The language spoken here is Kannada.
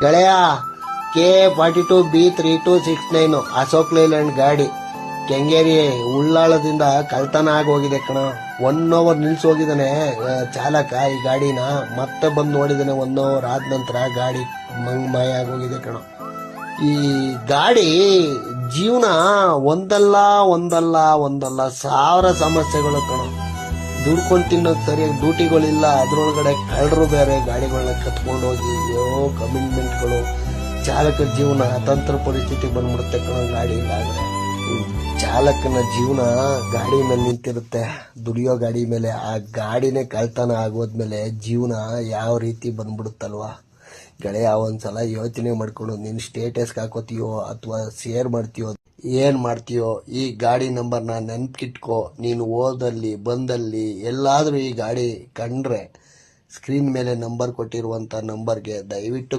ಗೆಳೆಯ K42B3269 ಅಶೋಕ್ ಲೈಲ್ಯಾಂಡ್ ಗಾಡಿ ಕೆಂಗೇರಿ ಉಳ್ಳಾಳದಿಂದ ಕಳ್ತನ ಆಗೋಗಿದೆ ಕಣ. 1 ಅವರ್ ನಿಲ್ಸೋಗಿದ್ದಾನೆ ಚಾಲಕ ಈ ಗಾಡಿನ. ಮತ್ತೆ ಬಂದು ನೋಡಿದಾನೆ 1 ಅವರ್ ಆದ ನಂತರ ಗಾಡಿ ಮಾಯ ಆಗೋಗಿದೆ ಕಣ. ಈ ಗಾಡಿ ಜೀವನ ಒಂದಲ್ಲ 1000 ಸಮಸ್ಯೆಗಳು ಕಣ. ದುಡ್ಕೊಂಡು ತಿನ್ನೋದು ಸರಿಯಾಗಿ ಡ್ಯೂಟಿಗಳಿಲ್ಲ, ಅದ್ರೊಳಗಡೆ ಕಳ್ಳರು ಬೇರೆ ಗಾಡಿಗಳನ್ನ ಕತ್ಕೊಂಡು ಹೋಗಿ ಕಮಿಟ್ಮೆಂಟ್ಗಳು, ಚಾಲಕರ ಜೀವನ ಅತಂತ್ರ ಪರಿಸ್ಥಿತಿ ಬಂದ್ಬಿಡುತ್ತೆ ಕಣ. ಗಾಡಿ ಇಲ್ಲ ಅಂದ್ರೆ ಚಾಲಕನ ಜೀವನ ಗಾಡಿ ಮೇಲೆ ನಿಂತಿರುತ್ತೆ, ದುಡಿಯೋ ಗಾಡಿ ಮೇಲೆ. ಆ ಗಾಡಿನೇ ಕಳ್ತನ ಆಗೋದ್ಮೇಲೆ ಜೀವನ ಯಾವ ರೀತಿ ಬಂದ್ಬಿಡುತ್ತಲ್ವಾ ಗೆಳೆಯ. ಒಂದ್ಸಲ ಯೋಚನೆ ಮಾಡ್ಕೊಂಡು ನೀನು ಸ್ಟೇಟಸ್ಗೆ ಹಾಕೋತೀಯೋ ಅಥವಾ ಶೇರ್ ಮಾಡ್ತೀಯೋ ಏನ್ ಮಾಡ್ತೀಯೋ, ಈ ಗಾಡಿ ನಂಬರ್ನ ನೆನ್ಪಿಟ್ಕೋ. ನೀನು ಹೋದಲ್ಲಿ ಬಂದಲ್ಲಿ ಎಲ್ಲಾದ್ರೂ ಈ ಗಾಡಿ ಕಂಡ್ರೆ ಸ್ಕ್ರೀನ್ ಮೇಲೆ ನಂಬರ್ ಕೊಟ್ಟಿರುವಂತ ನಂಬರ್ಗೆ ದಯವಿಟ್ಟು